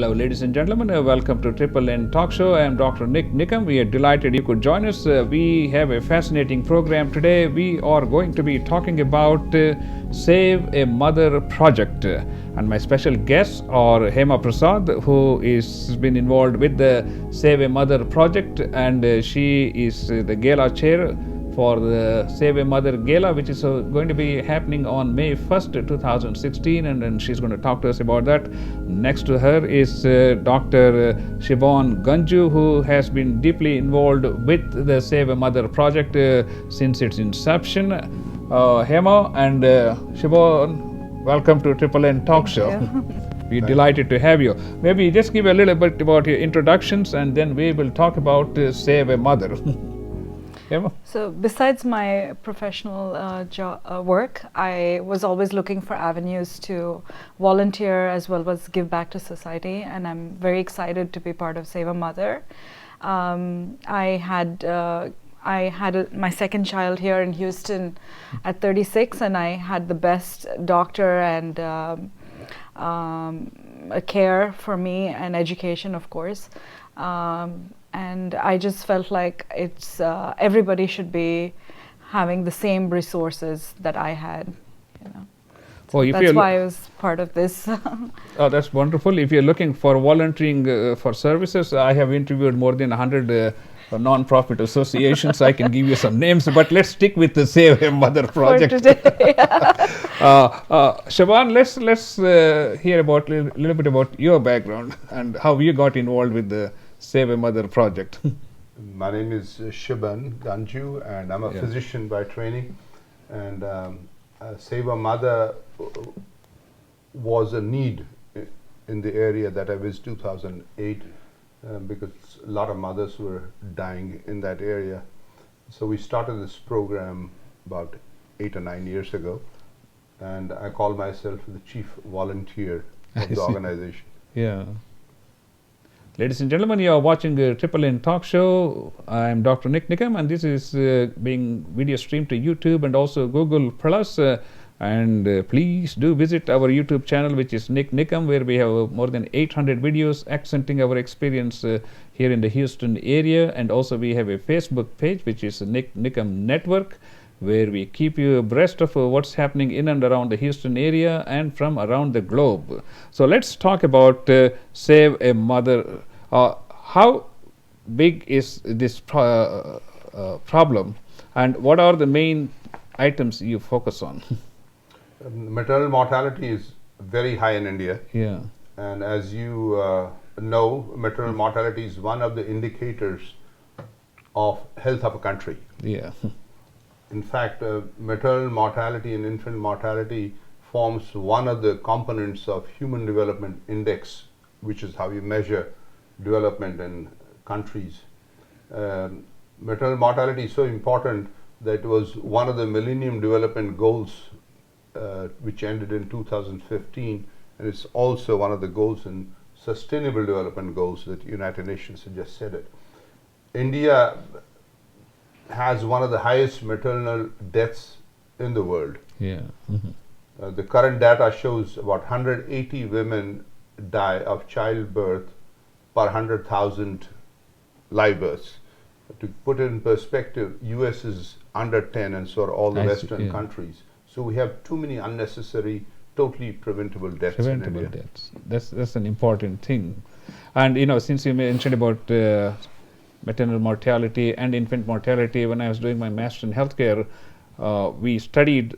Hello, ladies and gentlemen. Welcome to Triple N Talk Show. I am Dr. Nik Nikam. We are delighted you could join us. We have a fascinating program today. We are going to be talking about Save a Mother project. And my special guests are Hema Prasad, who has been involved with the Save a Mother project, and she is the gala chair for the Save a Mother Gala, which is going to be happening on May 1st, 2016, and then she's going to talk to us about that. Next to her is Dr. Shiban Ganju, who has been deeply involved with the Save a Mother project since its inception. Hema and Shiban, welcome to Triple N Talk Show. We're delighted to have you. Maybe just give a little bit about your introductions, and then we will talk about Save a Mother. So besides my professional work, I was always looking for avenues to volunteer as well as give back to society, and I'm very excited to be part of Save a Mother. I had my second child here in Houston at 36, and I had the best doctor and care for me, and education, of course. And I just felt like it's everybody should be having the same resources that I had, you know. Oh, that's why I was part of this. Oh, that's wonderful. If you're looking for volunteering for services, I have interviewed more than 100 non-profit associations. I can give you some names, but let's stick with the Save a Mother project. For today. Shiban, let's hear about a little bit about your background and how you got involved with the Save a Mother project. My name is Shiban Ganju, and I'm a physician by training. And Save a Mother was a need in the area that I visited 2008 because a lot of mothers were dying in that area. So we started this program about 8 or 9 years ago, and I call myself the chief volunteer of the organization. Yeah. Ladies and gentlemen, you are watching the Triple N Talk Show. I am Dr. Nik Nikam, and this is being video streamed to YouTube and also Google Plus. And please do visit our YouTube channel, which is Nik Nikam, where we have more than 800 videos accenting our experience here in the Houston area. And also we have a Facebook page, which is Nik Nikam Network, where we keep you abreast of what's happening in and around the Houston area and from around the globe. So let's talk about Save a Mother. How big is this problem, and what are the main items you focus on? Maternal mortality is very high in India. Yeah. And as you know, maternal mortality is one of the indicators of health of a country. Yeah. In fact, maternal mortality and infant mortality forms one of the components of Human Development Index, which is how you measure development in countries. Maternal mortality is so important that it was one of the Millennium Development Goals, which ended in 2015, and it's also one of the goals in Sustainable Development Goals that United Nations have just said it. India has one of the highest maternal deaths in the world. Yeah. Mm-hmm. The current data shows about 180 women die of childbirth per 100,000 live births. To put it in perspective, US is under 10, and so are all the Western countries. So we have too many unnecessary, totally preventable deaths in India. Deaths. That's an important thing. And you know, since you mentioned about maternal mortality and infant mortality, when I was doing my master in healthcare, we studied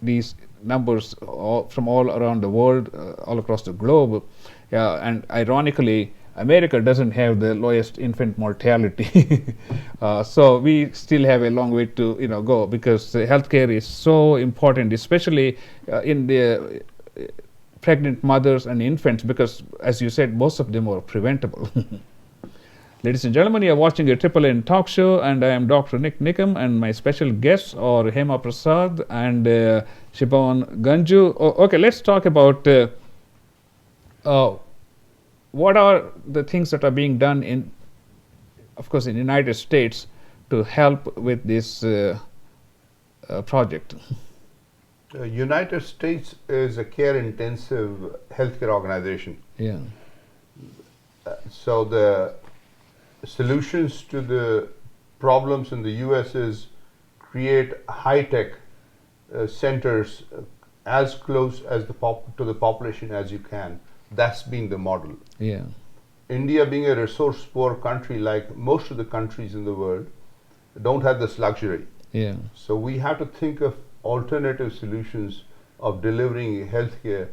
these numbers from all around the world, all across the globe. And ironically, America doesn't have the lowest infant mortality. So we still have a long way to go, because healthcare is so important, especially in the pregnant mothers and infants, because as you said, most of them are preventable. Ladies and gentlemen, you are watching a Triple N Talk Show, and I am Dr. Nik Nikam, and my special guests are Hema Prasad and Shiban Ganju. Okay, let's talk about what are the things that are being done in, of course, in the United States to help with this project. United States is a care-intensive healthcare organization. Yeah. So the solutions to the problems in the US is create high-tech centers as close as to the population as you can. That's been the model. Yeah. India, being a resource-poor country like most of the countries in the world, don't have this luxury. Yeah. So we have to think of alternative solutions of delivering healthcare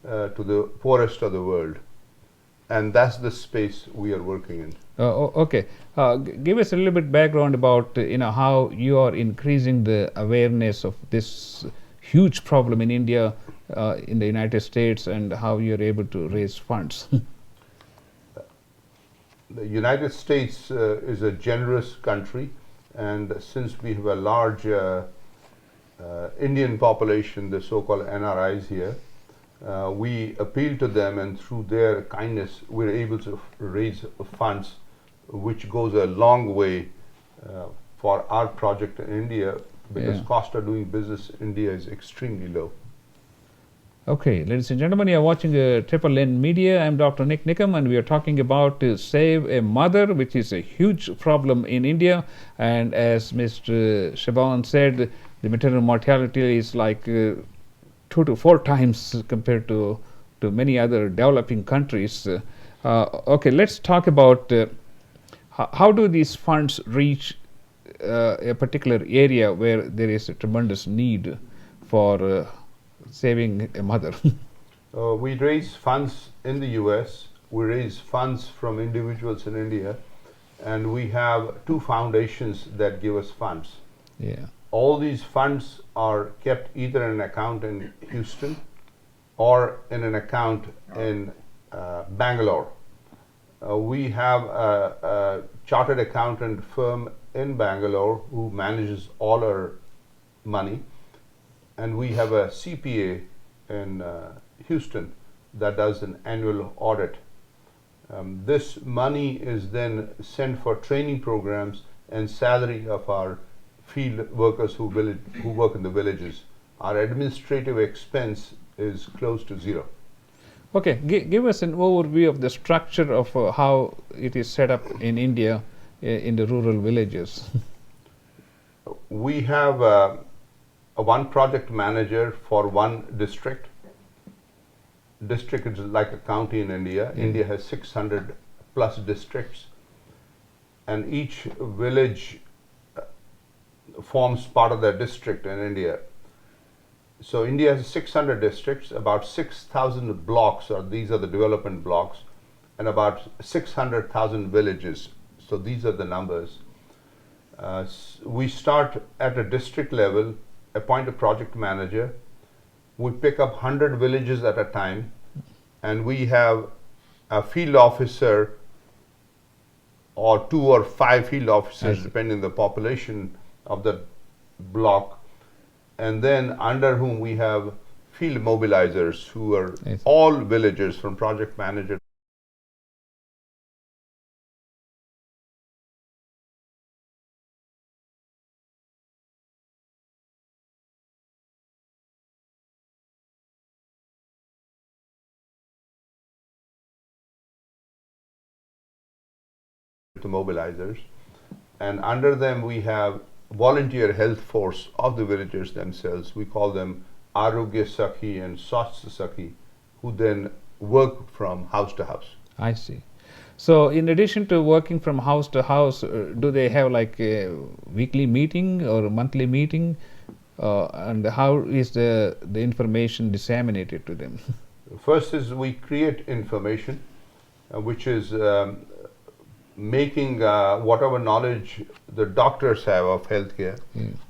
to the poorest of the world, and that's the space we are working in. Okay. Give us a little bit background about how you are increasing the awareness of this huge problem in India, in the United States, and how you are able to raise funds. The United States is a generous country, and since we have a large Indian population, the so-called NRIs here, we appeal to them, and through their kindness we're able to raise funds, which goes a long way for our project in India, because cost of doing business in India is extremely low. Okay, ladies and gentlemen, you are watching Triple N Media. I'm Dr. Nik Nikam, and we are talking about Save a Mother, which is a huge problem in India. And as Mr. Shiban said, the maternal mortality is like 2 to 4 times compared to many other developing countries. Okay, let's talk about how do these funds reach a particular area where there is a tremendous need for saving a mother. We raise funds in the US, we raise funds from individuals in India, and we have 2 foundations that give us funds. Yeah. All these funds are kept either in an account in Houston or in an account in Bangalore. We have a chartered accountant firm in Bangalore who manages all our money, and we have a CPA in Houston that does an annual audit. This money is then sent for training programs and salary of our field workers who work in the villages. Our administrative expense is close to zero. Okay, give us an overview of the structure of how it is set up in India in the rural villages. We have one project manager for one district. District is like a county in India. India has 600 plus districts, and each village forms part of that district in India. So India has 600 districts, about 6,000 blocks, or these are the development blocks, and about 600,000 villages. So these are the numbers. We start at a district level, appoint a project manager. We pick up 100 villages at a time, and we have a field officer or 2 or 5 field officers depending on the population of the block, and then under whom we have field mobilizers who are all villagers from project manager to mobilizers, and under them we have volunteer health force of the villagers themselves. We call them Arogya Sakhi and Swasthya Sakhi, who then work from house to house. I see. So in addition to working from house to house, do they have like a weekly meeting or a monthly meeting? And how is the information disseminated to them? First is we create information, which is making whatever knowledge the doctors have of healthcare,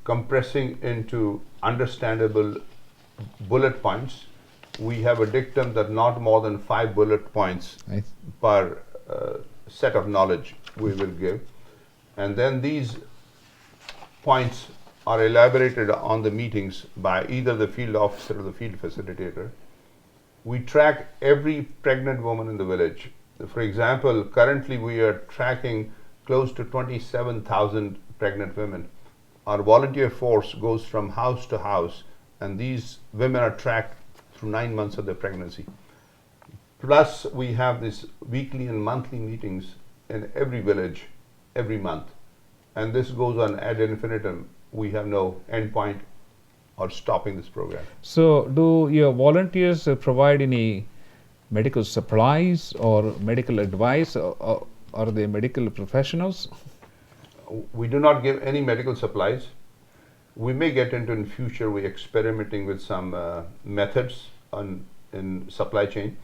compressing into understandable bullet points. We have a dictum that not more than 5 bullet points per set of knowledge we will give, and then these points are elaborated on the meetings by either the field officer or the field facilitator. We track every pregnant woman in the village. For example, currently we are tracking close to 27,000 pregnant women. Our volunteer force goes from house to house and these women are tracked through 9 months of their pregnancy. Plus, we have these weekly and monthly meetings in every village every month, and this goes on ad infinitum. We have no end point or stopping this program. So, do your volunteers provide any medical supplies or medical advice, or are they medical professionals? We do not give any medical supplies. We may get into in future, we're experimenting with some methods in supply chain.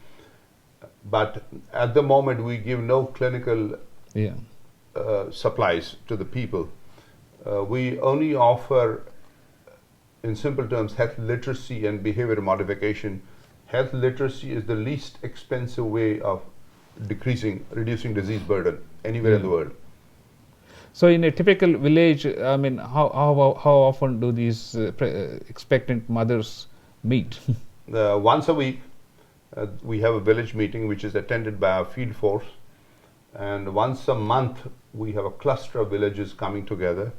But at the moment, we give no clinical supplies to the people. We only offer, in simple terms, health literacy and behavior modification. Health literacy is the least expensive way of reducing disease burden anywhere in the world. So, in a typical village, I mean, how often do these expectant mothers meet? Once a week, we have a village meeting which is attended by our field force, and once a month we have a cluster of villages coming together,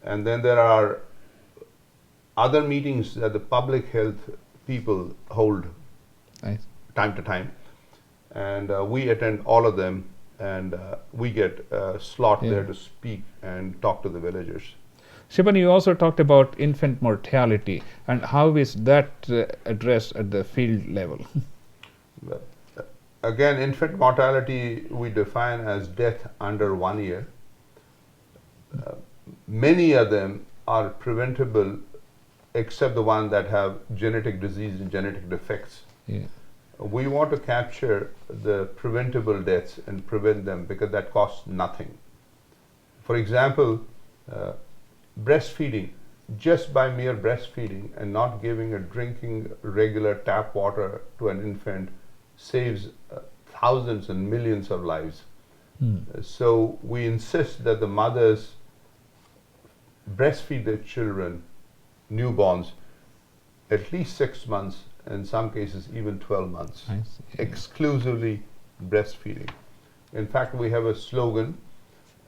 and then there are other meetings that the public health people hold time to time, and we attend all of them, and we get a slot there to speak and talk to the villagers. Shiban, you also talked about infant mortality, and how is that addressed at the field level? Again, infant mortality we define as death under 1 year. Many of them are preventable, except the ones that have genetic disease and genetic defects. We want to capture the preventable deaths and prevent them, because that costs nothing. For example, breastfeeding, just by mere breastfeeding and not giving a drinking regular tap water to an infant saves thousands and millions of lives. So we insist that the mothers breastfeed their children, newborns, at least 6 months, in some cases even 12 months, exclusively breastfeeding. In fact, we have a slogan,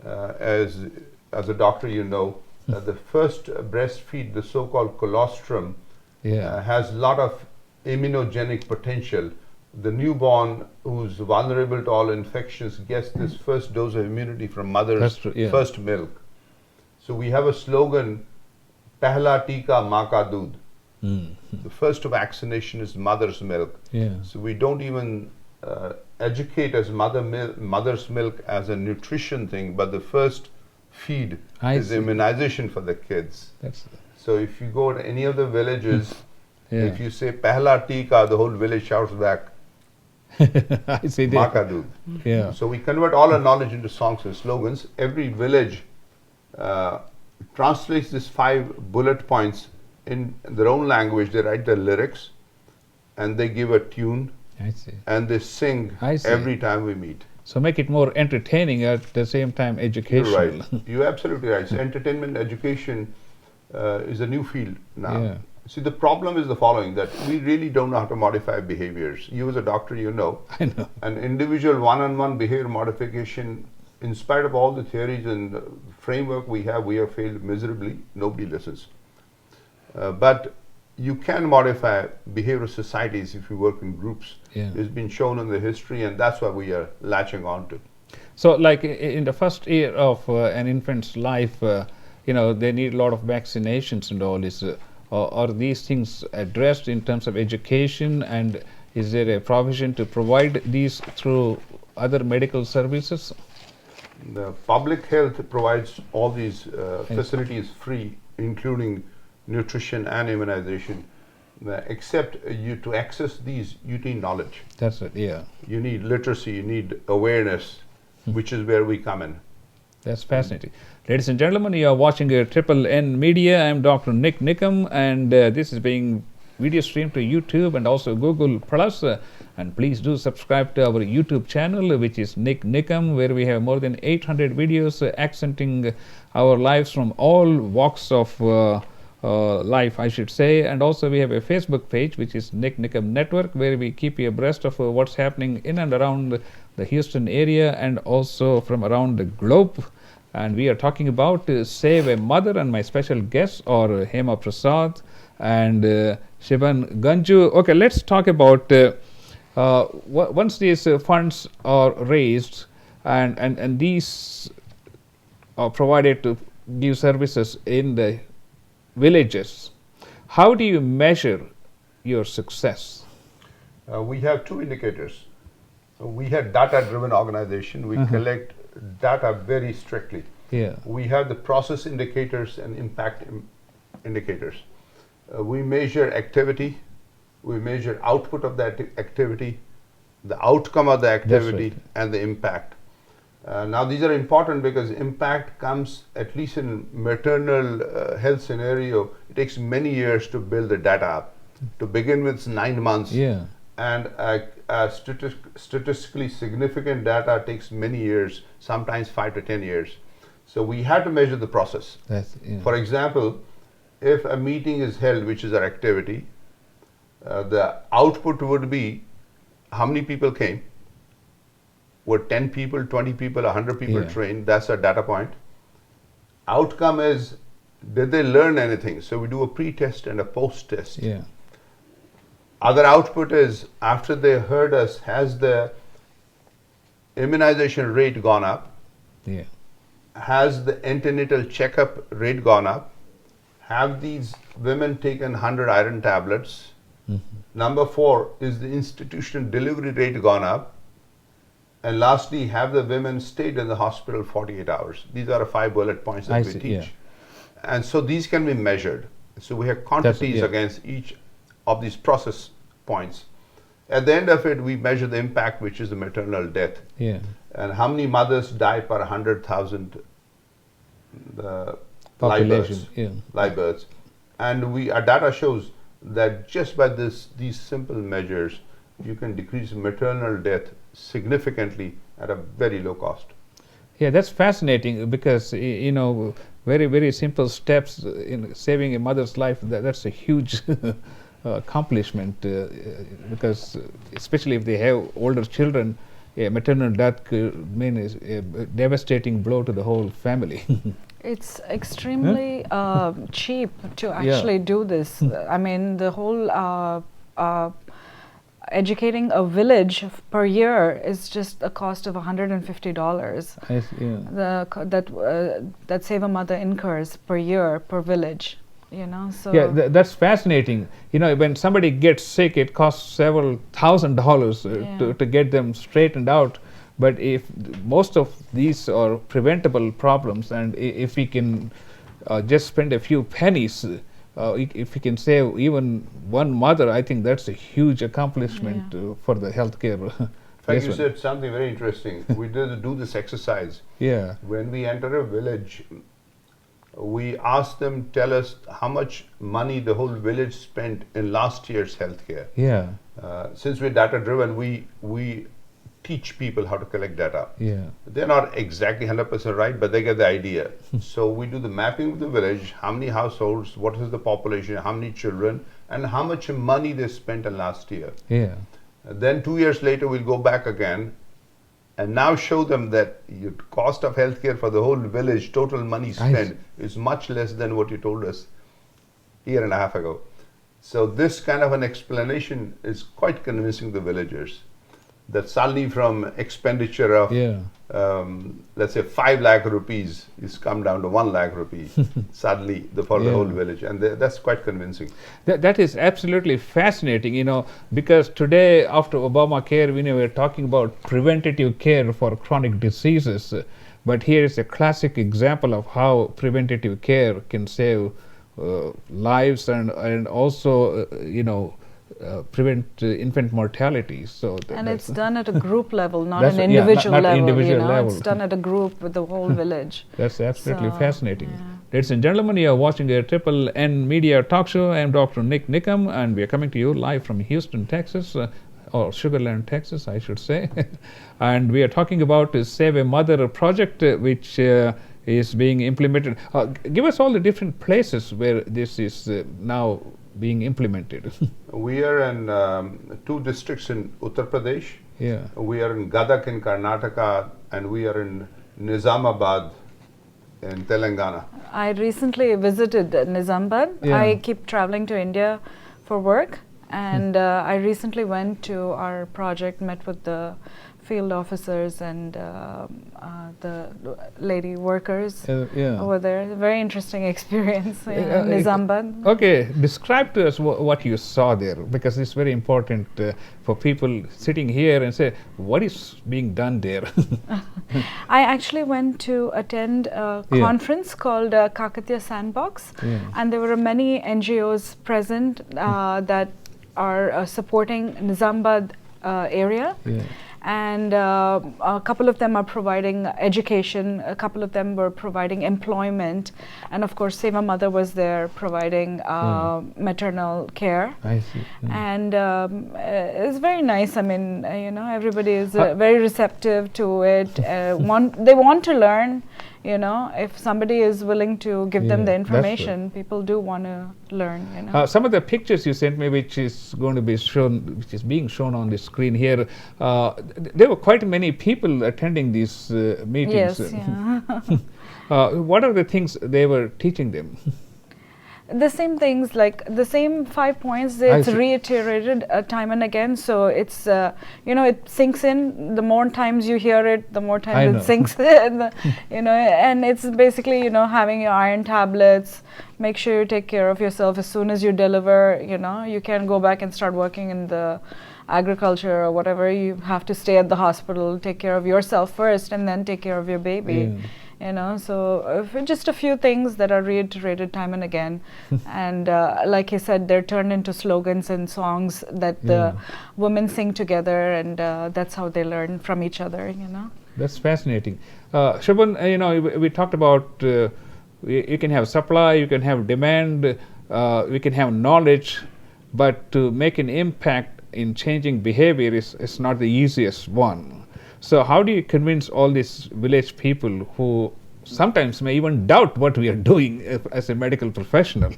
as a doctor you know, that the first breastfeed, the so-called colostrum, has a lot of immunogenic potential. The newborn who's vulnerable to all infections gets this first dose of immunity from mother's first milk. So we have a slogan, Pehla tika maa ka doodh. The first vaccination is mother's milk. So we don't even educate as mother's milk as a nutrition thing, but the first feed is immunization for the kids. So if you go to any of the villages, if you say Pehla tika, the whole village shouts back, Maa ka doodh. So we convert all our knowledge into songs and slogans. Every village translates these 5 bullet points in their own language. They write the lyrics and they give a tune and they sing every time we meet. So make it more entertaining, at the same time educational. You're right. You're absolutely right. So entertainment education is a new field now. See, the problem is the following, that we really don't know how to modify behaviors. You as a doctor, you know. I know. An individual one-on-one behavior modification, in spite of all the theories and framework we have failed miserably. Nobody listens. But you can modify behavioral societies if you work in groups. It's been shown in the history, and that's what we are latching on to. So like in the first year of an infant's life, they need a lot of vaccinations and all this. Are these things addressed in terms of education, and is there a provision to provide these through other medical services? The public health provides all these facilities free, including nutrition and immunization. Except to access these, you need knowledge. That's it, You need literacy, you need awareness, which is where we come in. That's fascinating. Ladies and gentlemen, you are watching Triple N Media. I am Dr. Nik Nikam, and this is being video streamed to YouTube and also Google Plus. And please do subscribe to our YouTube channel, which is Nik Nikam, where we have more than 800 videos accenting our lives from all walks of life, I should say. And also we have a Facebook page, which is Nik Nikam Network, where we keep you abreast of what's happening in and around the Houston area and also from around the globe. And we are talking about Save a Mother, and my special guests are Hema Prasad and Shiban Ganju. Okay, let's talk about once these funds are raised and these are provided to give services in the villages. How do you measure your success? We have two indicators. We have data-driven organization. We collect data very strictly. Yeah. We have the process indicators and impact indicators. We measure activity. We measure output of that activity, the outcome of the activity, right. and the impact. Now these are important because impact comes, at least in maternal health scenario, it takes many years to build the data up. To begin with, it's 9 months. Yeah. And statistically significant data takes many years, sometimes 5 to 10 years. So we have to measure the process. For example, if a meeting is held, which is our activity, the output would be how many people came. Were 10 people, 20 people, 100 people trained? That's a data point. Outcome is, did they learn anything? So we do a pre-test and a post-test. Yeah. Other output is, after they heard us, has the immunization rate gone up? Yeah. Has the antenatal checkup rate gone up? Have these women taken 100 iron tablets? Number 4, is the institutional delivery rate gone up? And lastly, have the women stayed in the hospital 48 hours? These are 5 bullet points that we teach. Yeah. And so these can be measured. So we have quantities against each of these process points. At the end of it, we measure the impact, which is the maternal death. Yeah. And how many mothers die per 100,000 Population. live births. And our data shows that just by these simple measures, you can decrease maternal death significantly at a very low cost. Yeah, that's fascinating because very, very simple steps in saving a mother's life. That's a huge accomplishment because especially if they have older children, maternal death could mean a devastating blow to the whole family. It's extremely cheap to actually do this. I mean, the whole educating a village per year is just a cost of $150. That Save a Mother incurs per year per village. So that's fascinating. When somebody gets sick, it costs several $1,000s to get them straightened out. But if most of these are preventable problems, and if we can just spend a few pennies, if we can save even one mother, I think that's a huge accomplishment for the healthcare. In fact, you said something very interesting. We did do this exercise. Yeah. When we enter a village, we ask them, tell us how much money the whole village spent in last year's healthcare. Yeah. Since we're data driven, we teach people how to collect data. Yeah. They're not exactly 100% right, but they get the idea. So we do the mapping of the village, how many households, what is the population, how many children, and how much money they spent in last year. Yeah. Then 2 years later, we'll go back again and now show them that your cost of healthcare for the whole village, total money spent, is much less than what you told us a year and a half ago. So this kind of an explanation is quite convincing the villagers. That suddenly from expenditure of, let's say 5 lakh rupees is come down to 1 lakh rupees suddenly for the whole village. And that's quite convincing. That is absolutely fascinating, because today after Obamacare, we're talking about preventative care for chronic diseases. But here is a classic example of how preventative care can save lives and also, prevent infant mortality. And it's done at a group level, not an individual not level. Individual level. It's done at a group with the whole village. That's absolutely fascinating. Ladies and gentlemen, you are watching a Triple N Media Talk Show. I am Dr. Nik Nikam, and we are coming to you live from Houston, Texas, or Sugar Land, Texas, I should say. And we are talking about the Save a Mother project, which is being implemented. Give us all the different places where this is now being implemented. We are in 2 districts in Uttar Pradesh. Yeah. We are in Gadak in Karnataka, and we are in Nizamabad in Telangana? I recently visited Nizamabad. Yeah. I keep traveling to India for work, and I recently went to our project, met with the field officers and the lady workers Yeah. over there. Very interesting experience in Nizamabad. Okay, describe to us what you saw there, because it's very important for people sitting here and say, what is being done there? I actually went to attend a conference called Kakatiya Sandbox, and there were many NGOs present that are supporting Nizamabad area. And a couple of them are providing education, a couple of them were providing employment, and of course Seva Mother was there providing maternal care. I see. And it's very nice. I mean, everybody is very receptive to it. They want to learn. If somebody is willing to give them the information, people do want to learn. Some of the pictures you sent me, which is going to be shown, which is being shown on the screen here, there were quite many people attending these meetings. Yes. Yeah. What are the things they were teaching them? The same things, like the same 5 points. It's reiterated time and again, so it's it sinks in. The more times you hear it, the more times it sinks in. And it's basically having your iron tablets. Make sure you take care of yourself as soon as you deliver. You can't go back and start working in the agriculture or whatever. You have to stay at the hospital, take care of yourself first, and then take care of your baby. So just a few things that are reiterated time and again. And like he said, they're turned into slogans and songs that the women sing together, and that's how they learn from each other. That's fascinating. Shiban, we talked about you can have supply, you can have demand, we can have knowledge, but to make an impact in changing behavior is not the easiest one. So how do you convince all these village people who sometimes may even doubt what we are doing as a medical professional?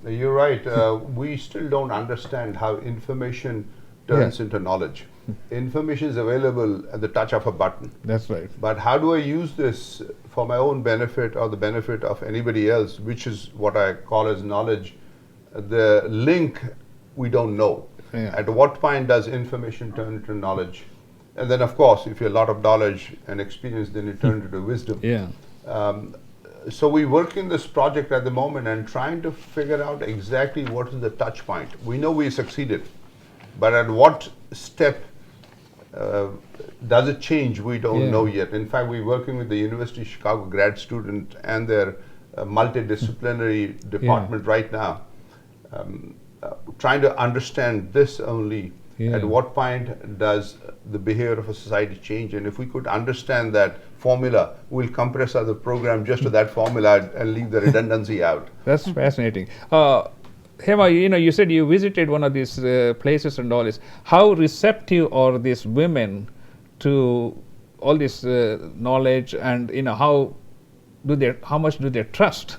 You're right. We still don't understand how information turns into knowledge. Information is available at the touch of a button. That's right. But how do I use this for my own benefit or the benefit of anybody else, which is what I call as knowledge? The link we don't know. At what point does information turn into knowledge? And then, of course, if you have a lot of knowledge and experience, then it turns into wisdom. So we work in this project at the moment and trying to figure out exactly what is the touch point. We know we succeeded, but at what step does it change? We don't know yet. In fact, we're working with the University of Chicago grad student and their multidisciplinary department right now, trying to understand this only. At what point does the behavior of a society change? And if we could understand that formula, we'll compress the program just to that formula and leave the redundancy out. That's fascinating. Hema, you said you visited one of these places and all this. How receptive are these women to all this knowledge, and how much do they trust?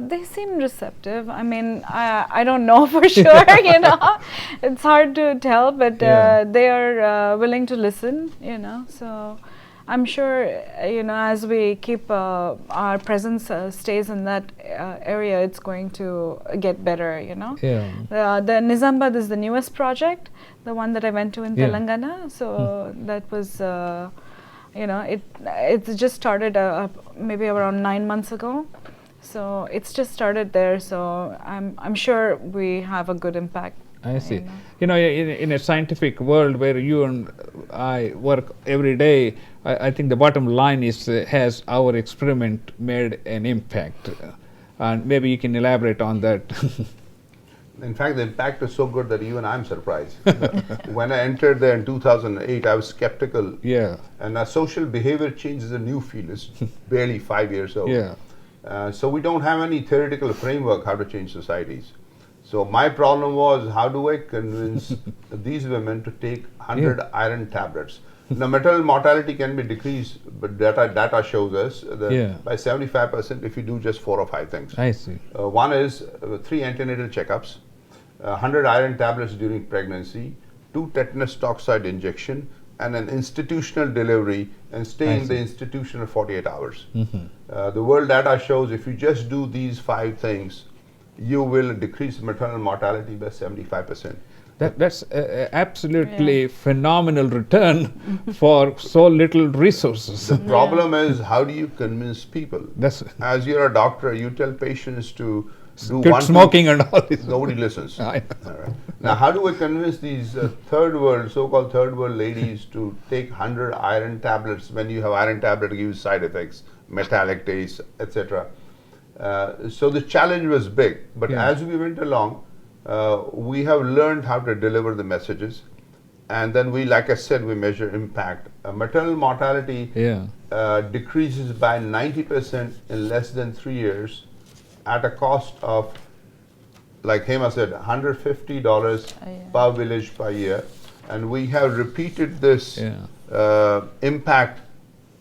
They seem receptive. I mean, I don't know for sure, It's hard to tell, but they are willing to listen, So I'm sure, as we keep our presence stays in that area, it's going to get better, The Nizamabad is the newest project, the one that I went to in Telangana. So that was, it's just started maybe around 9 months ago. So it's just started there, so I'm sure we have a good impact. I see. In a scientific world where you and I work every day, I think the bottom line is, has our experiment made an impact? And maybe you can elaborate on that. In fact, the impact is so good that even I'm surprised. When I entered there in 2008, I was skeptical. And social behavior change is a new field. It's barely 5 years old. So we don't have any theoretical framework how to change societies. So my problem was, how do I convince these women to take 100 iron tablets? Now, maternal mortality can be decreased, but data shows us that by 75% if you do just 4 or 5 things. I see. One is 3 antenatal checkups, 100 iron tablets during pregnancy, 2 tetanus toxoid injection, and an institutional delivery and stay in the institution for 48 hours. The world data shows if you just do these 5 things, you will decrease maternal mortality by 75%. That's absolutely phenomenal return for so little resources. The problem is, how do you convince people? That's As you're a doctor, you tell patients to do quit smoking and all this. Nobody listens. I know. All right. Now, how do we convince these so-called third world ladies to take 100 iron tablets when you have iron tablet gives side effects, metallic taste, etc. So the challenge was big, but as we went along, we have learned how to deliver the messages, and then we, like I said, we measure impact. Maternal mortality decreases by 90% in less than 3 years, at a cost of, like Hema said, $150 per village per year. And we have repeated this impact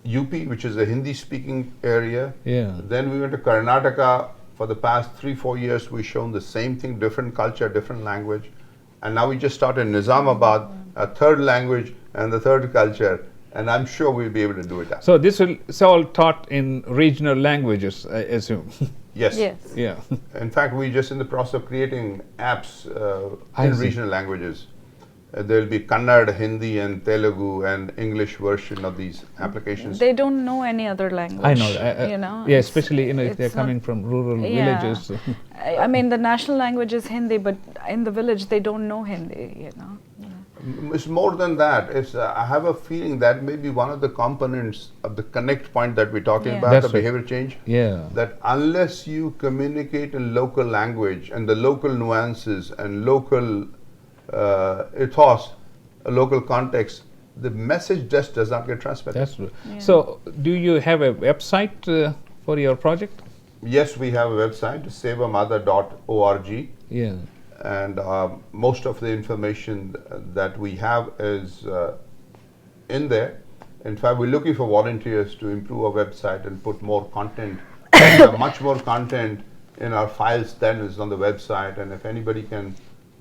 UP, which is a Hindi-speaking area. Then we went to Karnataka. For the past 3-4 years, we've shown the same thing, different culture, different language. And now we just started in Nizamabad, a third language and the third culture. And I'm sure we'll be able to do it. So this is all taught in regional languages, I assume. Yes. Yeah. In fact, we're just in the process of creating apps in regional languages. There will be Kannada, Hindi, and Telugu and English version of these applications. They don't know any other language. I know. You know. Yeah, especially if they're coming from rural villages. I mean, the national language is Hindi, but in the village they don't know Hindi. You know. It's more than that. It's I have a feeling that may be one of the components of the connect point that we're talking about, That's the behavior change. That unless you communicate in local language and the local nuances and local ethos, local context, the message just does not get transmitted. That's true. So, do you have a website for your project? Yes, we have a website, savamother.org. And most of the information that we have is in there. In fact, we're looking for volunteers to improve our website and put more content, much more content in our files than is on the website. And if anybody can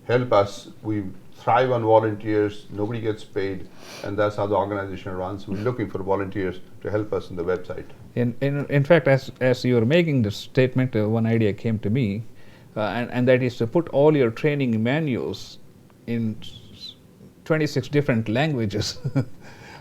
help us, we thrive on volunteers, nobody gets paid, and that's how the organization runs. We're looking for volunteers to help us in the website. In fact, as you were making this statement, one idea came to me. And that is to put all your training manuals in 26 different languages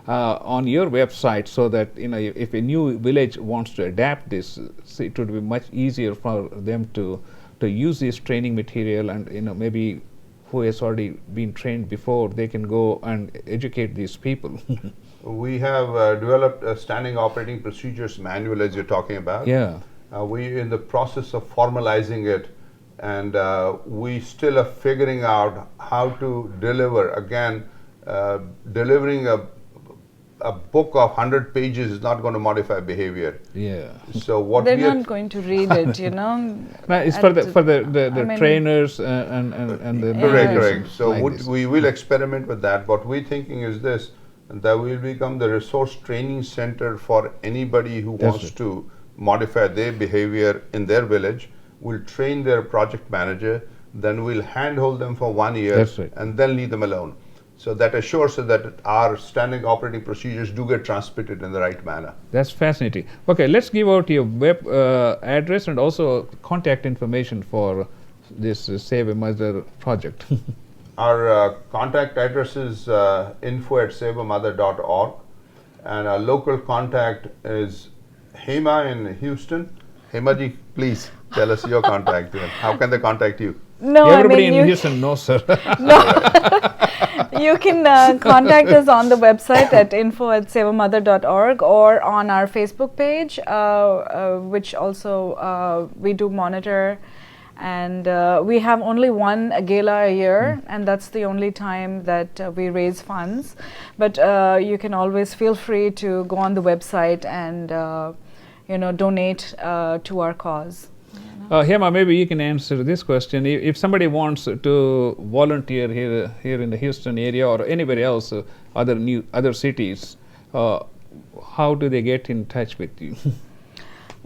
on your website, so that if a new village wants to adapt this, it would be much easier for them to use this training material, and maybe who has already been trained before, they can go and educate these people. We have developed a standing operating procedures manual, as you're talking about. We're in the process of formalizing it. And we still are figuring out how to deliver. Again, delivering a book of 100 pages is not going to modify behavior. So what they're not going to read it, No, it's for the trainers and the correct. So like we will experiment with that. What we're thinking is this: that will become the resource training center for anybody who wants to modify their behavior in their village. We'll train their project manager, then we'll handhold them for 1 year, and then leave them alone. So that assures us that our standing operating procedures do get transmitted in the right manner. That's fascinating. Okay, let's give out your web address and also contact information for this Save a Mother project. Our contact address is info@saveamother.org, and our local contact is Hema in Houston. Hema ji, please tell us your contact. How can they contact you? No, everybody in Houston knows, sir. No. You can contact us on the website at info@savamother.org or on our Facebook page, which also we do monitor. And we have only one gala a year, and that's the only time that we raise funds. But you can always feel free to go on the website and donate to our cause. Hema, maybe you can answer this question. If somebody wants to volunteer here in the Houston area or anywhere else, other cities, how do they get in touch with you?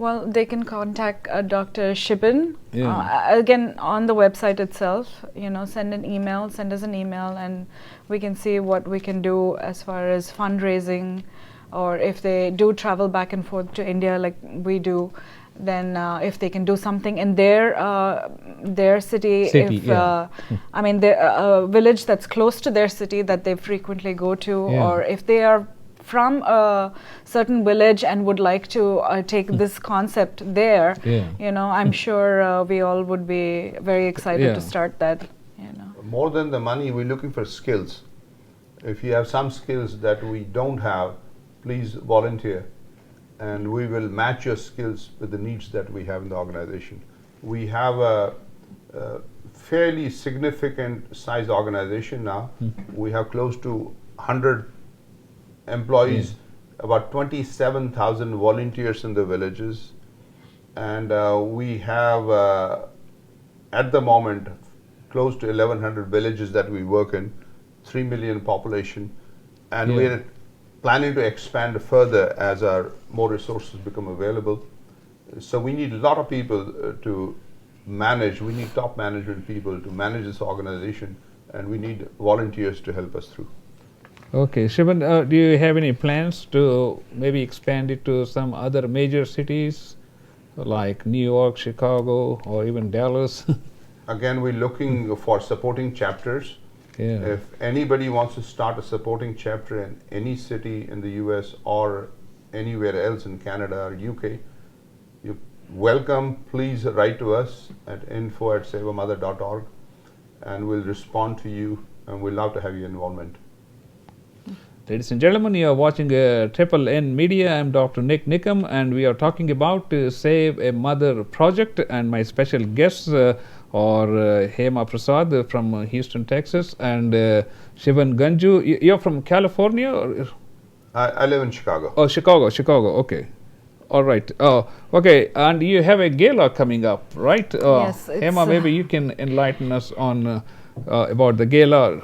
Well, they can contact Dr. Shiban. Yeah. Again, on the website itself, send us an email, and we can see what we can do as far as fundraising, or if they do travel back and forth to India like we do, then if they can do something in their city. If I mean, a village that's close to their city that they frequently go to, or if they are from a certain village and would like to take this concept there, I'm sure we all would be very excited to start that. More than the money, we're looking for skills. If you have some skills that we don't have, please volunteer, and we will match your skills with the needs that we have in the organization. We have a fairly significant size organization now. We have close to 100 employees, about 27,000 volunteers in the villages, and we have at the moment close to 1,100 villages that we work in, 3 million population, and we're planning to expand further as our more resources become available. So we need a lot of people to manage. We need top management people to manage this organization, and we need volunteers to help us through. Okay, Shiban, do you have any plans to maybe expand it to some other major cities like New York, Chicago, or even Dallas? Again, we're looking for supporting chapters. If anybody wants to start a supporting chapter in any city in the US or anywhere else in Canada or UK, you're welcome. Please write to us at info@savamother.org, and we'll respond to you, and we'd love to have your involvement. Ladies and gentlemen, you are watching Triple N Media. I'm Dr. Nik Nikam, and we are talking about Save a Mother project, and my special guests are Hema Prasad from Houston, Texas, and Shiban Ganju. You're from California? Or? I live in Chicago. Oh, Chicago, okay. All right. Okay, and you have a gala coming up, right? Yes. Hema, maybe you can enlighten us on about the gala.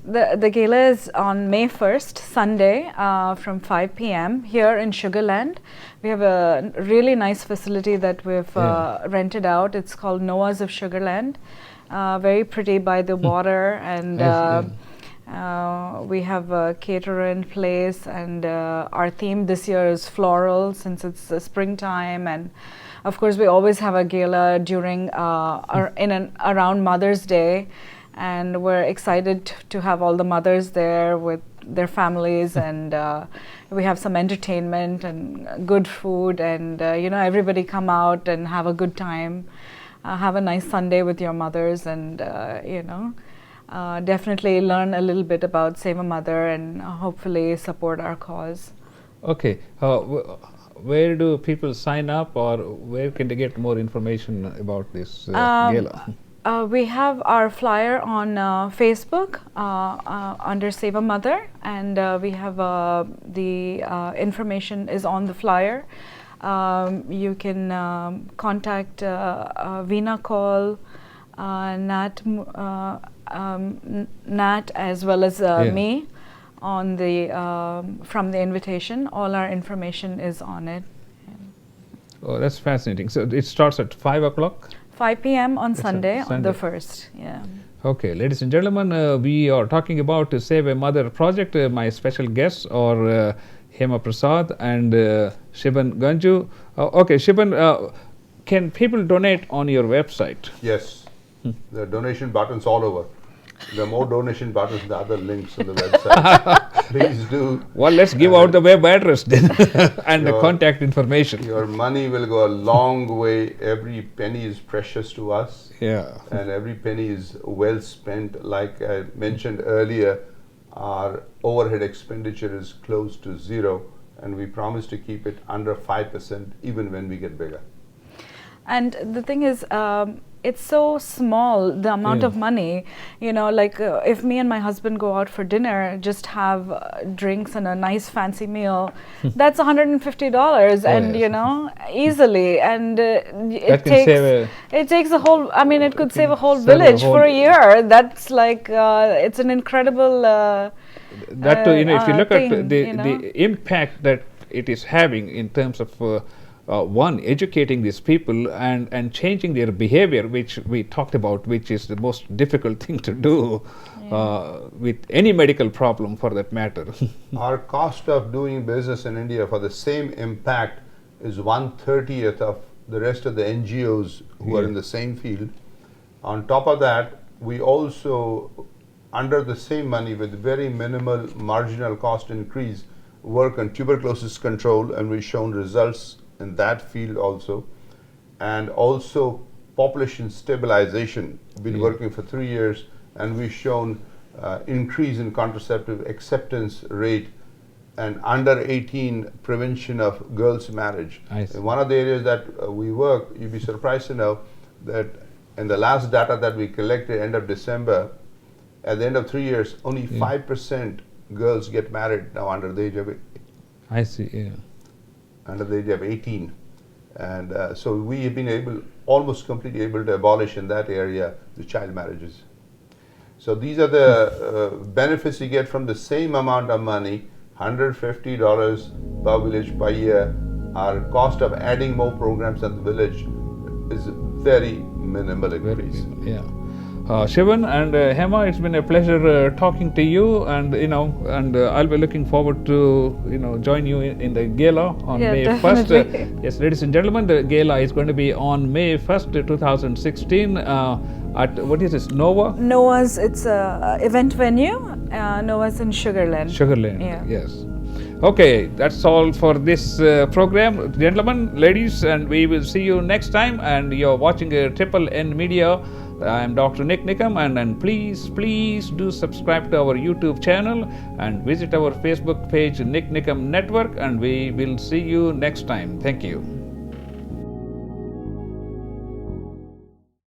The gala is on May 1st, Sunday, from 5 p.m. here in Sugar Land. We have a really nice facility that we've rented out. It's called Noah's of Sugar Land. Very pretty by the water, and we have a caterer in place, and our theme this year is floral, since it's springtime, and of course we always have a gala during around Mother's Day, and we're excited to have all the mothers there with their families, and we have some entertainment and good food, and everybody come out and have a good time, have a nice Sunday with your mothers, and definitely learn a little bit about Save a Mother, and hopefully support our cause. Okay. Where do people sign up, or where can they get more information about this gala? We have our flyer on Facebook under Save a Mother, and we have the information is on the flyer. You can contact Veena Call, Nat, as well as me on the from the invitation. All our information is on it. Oh, that's fascinating. So it starts at 5 o'clock? 5 p.m. on Sunday, on the 1st. Okay, ladies and gentlemen, we are talking about the Save a Mother project. My special guests are Hema Prasad and Shiban Ganju. Okay, Shiban, can people donate on your website? Yes, the donation buttons all over. There are more donation buttons than the other links on the website. Please do. Well, let's give out the web address then and the contact information. Your money will go a long way. Every penny is precious to us. And every penny is well spent. Like I mentioned earlier, our overhead expenditure is close to zero, and we promise to keep it under 5% even when we get bigger. And the thing is, it's so small, the amount of money, like if me and my husband go out for dinner, just have drinks and a nice fancy meal, that's $150, and easily, and it takes a whole, it could save a whole village for a year. That's like, it's an incredible that too, if you look at the impact that it is having in terms of one, educating these people and changing their behavior, which we talked about, which is the most difficult thing to do with any medical problem for that matter. Our cost of doing business in India for the same impact is 1/30th of the rest of the NGOs who are in the same field. On top of that, we also, under the same money with very minimal marginal cost increase, work on tuberculosis control, and we've shown results in that field also, and also population stabilization. Been working for 3 years, and we've shown increase in contraceptive acceptance rate and under 18 prevention of girls' marriage. In one of the areas that we work, you'd be surprised to know that in the last data that we collected end of December, at the end of 3 years, only 5% girls get married now under the age of under the age of 18. And so we have been almost completely able to abolish in that area the child marriages. So these are the benefits you get from the same amount of money, $150 per village per year. Our cost of adding more programs at the village is very minimal increase. Shiban and Hema, it's been a pleasure talking to you, and I'll be looking forward to join you in the gala on May 1st. Yes, ladies and gentlemen, the gala is going to be on May 1st, 2016 at what is this, Nova? Nova's, it's a event venue. Nova's in Sugar Lane. Sugar Lane, yes. Okay, that's all for this program, gentlemen, ladies, and we will see you next time. And you're watching Triple N Media. I am Dr. Nik Nikam, and please do subscribe to our YouTube channel and visit our Facebook page, Nik Nikam Network, and we will see you next time. Thank you.